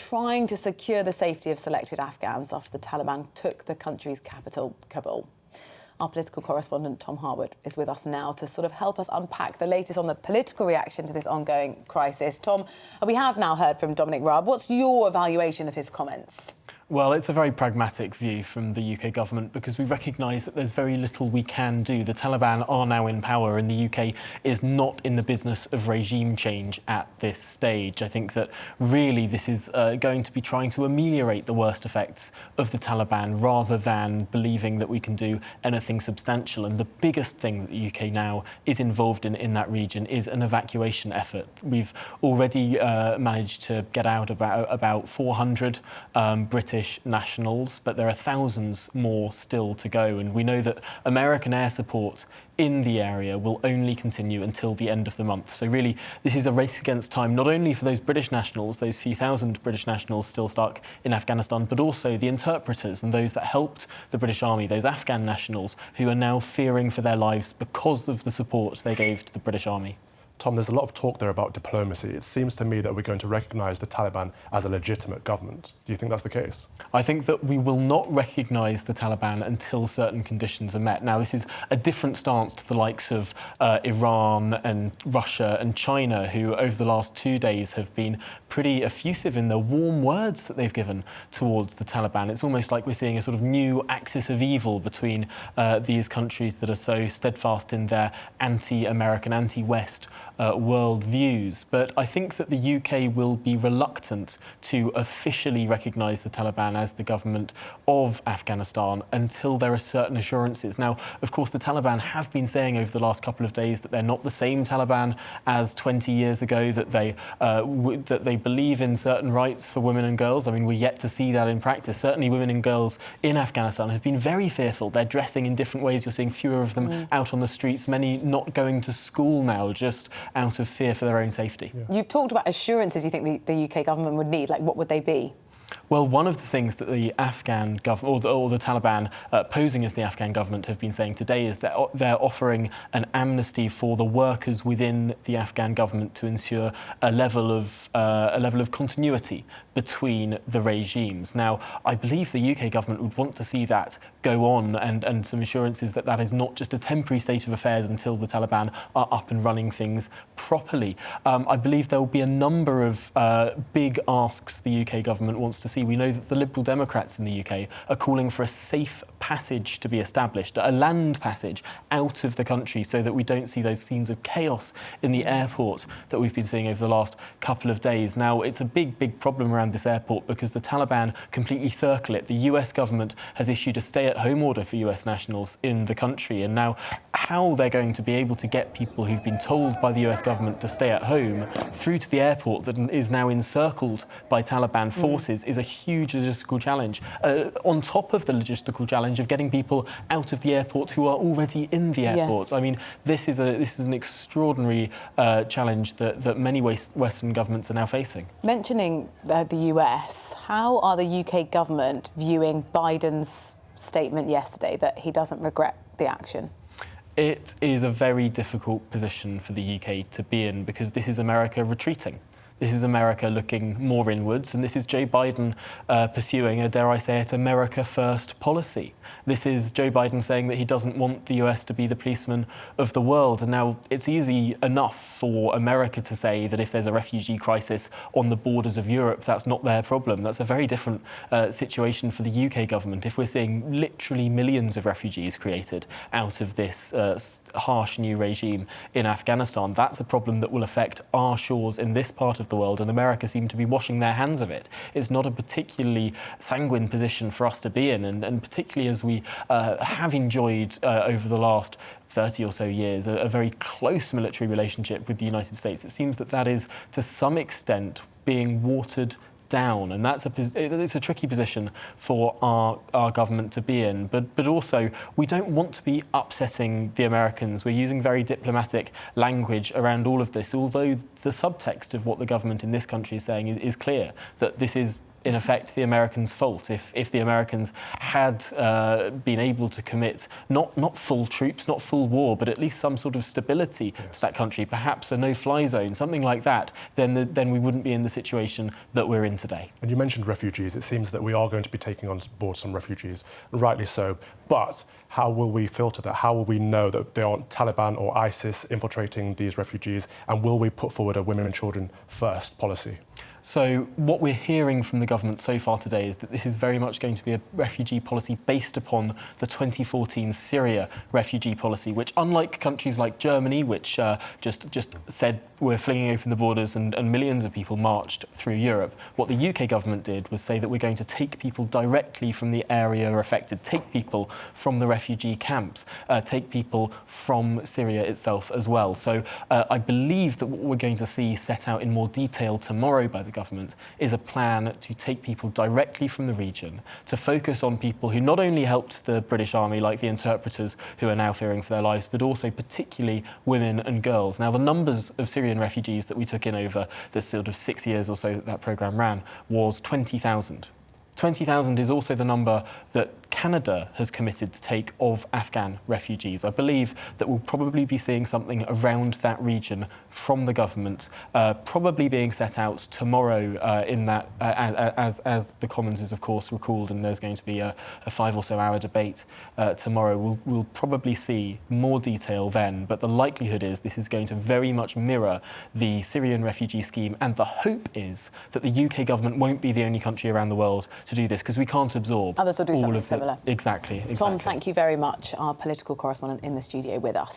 trying to secure the safety of selected Afghans after the Taliban took the country's capital, Kabul. Our political correspondent, Tom Harwood, is with us now to sort of help us unpack the latest on the political reaction to this ongoing crisis. Tom, we have now heard from Dominic Raab. What's your evaluation of his comments? Well, it's a very pragmatic view from the UK government because we recognise that there's very little we can do. The Taliban are now in power and the UK is not in the business of regime change at this stage. I think that really this is going to be trying to ameliorate the worst effects of the Taliban rather than believing that we can do anything substantial. And the biggest thing that the UK now is involved in that region is an evacuation effort. We've already managed to get out about 400 British nationals, but there are thousands more still to go. And we know that American air support in the area will only continue until the end of the month. So really, this is a race against time, not only for those British nationals, those few thousand British nationals still stuck in Afghanistan, but also the interpreters and those that helped the British Army, those Afghan nationals who are now fearing for their lives because of the support they gave to the British Army. Tom, there's a lot of talk there about diplomacy. It seems to me that we're going to recognise the Taliban as a legitimate government. Do you think that's the case? I think that we will not recognise the Taliban until certain conditions are met. Now, this is a different stance to the likes of Iran and Russia and China, who over the last 2 days have been pretty effusive in the warm words that they've given towards the Taliban. It's almost like we're seeing a sort of new axis of evil between these countries that are so steadfast in their anti-American, anti-West world views. But I think that the UK will be reluctant to officially recognise the Taliban as the government of Afghanistan until there are certain assurances. Now, of course, the Taliban have been saying over the last couple of days that they're not the same Taliban as 20 years ago, that they believe in certain rights for women and girls. I mean, we're yet to see that in practice. Certainly women and girls in Afghanistan have been very fearful. They're dressing in different ways. You're seeing fewer of them out on the streets, many not going to school now, just out of fear for their own safety. Yeah. You've talked about assurances you think the UK government would need. Like, what would they be? Well, one of the things that the Afghan government, or the Taliban posing as the Afghan government, have been saying today is that they're offering an amnesty for the workers within the Afghan government to ensure a level of continuity between the regimes. Now, I believe the UK government would want to see that go on, and some assurances that that is not just a temporary state of affairs until the Taliban are up and running things properly. I believe there will be a number of big asks the UK government wants to see. We know that the Liberal Democrats in the UK are calling for a safe passage to be established, a land passage out of the country, so that we don't see those scenes of chaos in the airport that we've been seeing over the last couple of days. Now, it's a big problem around this airport because the Taliban completely circle it. The US government has issued a stay-at-home order for US nationals in the country, and now how they're going to be able to get people who've been told by the US government to stay at home through to the airport that is now encircled by Taliban forces is a huge logistical challenge, on top of the logistical challenge of getting people out of the airport who are already in the airport. Yes. I mean, this is an extraordinary challenge that many Western governments are now facing. Mentioning the US, how are the UK government viewing Biden's statement yesterday that he doesn't regret the action? It is a very difficult position for the UK to be in because this is America retreating. This is America looking more inwards, and this is Joe Biden pursuing a, dare I say it, America first policy. This is Joe Biden saying that he doesn't want the US to be the policeman of the world. And now it's easy enough for America to say that if there's a refugee crisis on the borders of Europe, that's not their problem. That's a very different situation for the UK government. If we're seeing literally millions of refugees created out of this harsh new regime in Afghanistan, that's a problem that will affect our shores in this part of the world, and America seem to be washing their hands of it. It's not a particularly sanguine position for us to be in, and particularly as we have enjoyed over the last 30 or so years a very close military relationship with the United States. It seems that that is to some extent being watered down, and it's a tricky position for our government to be in. But also, we don't want to be upsetting the Americans. We're using very diplomatic language around all of this, although the subtext of what the government in this country is saying is clear, that this is in effect, the Americans' fault. If the Americans had been able to commit not full troops, not full war, but at least some sort of stability to that country, perhaps a no-fly zone, something like that, then we wouldn't be in the situation that we're in today. And you mentioned refugees. It seems that we are going to be taking on board some refugees, rightly so. But how will we filter that? How will we know that they aren't Taliban or ISIS infiltrating these refugees? And will we put forward a women and children first policy? So what we're hearing from the government so far today is that this is very much going to be a refugee policy based upon the 2014 Syria refugee policy, which, unlike countries like Germany, which just said we're flinging open the borders and millions of people marched through Europe, what the UK government did was say that we're going to take people directly from the area affected, take people from the refugee camps, take people from Syria itself as well. So I believe that what we're going to see set out in more detail tomorrow by the government is a plan to take people directly from the region, to focus on people who not only helped the British Army, like the interpreters who are now fearing for their lives, but also particularly women and girls. Now, the numbers of Syrian refugees that we took in over the sort of 6 years or so that programme ran was 20,000. 20,000 is also the number that Canada has committed to take of Afghan refugees. I believe that we'll probably be seeing something around that region from the government, probably being set out tomorrow in that, as the Commons is of course recalled, and there's going to be a 5 or so hour debate tomorrow. We'll probably see more detail then, but the likelihood is this is going to very much mirror the Syrian refugee scheme, and the hope is that the UK government won't be the only country around the world to do this, because we can't absorb others will do all something of similar. Exactly. Tom, thank you very much, our political correspondent in the studio with us.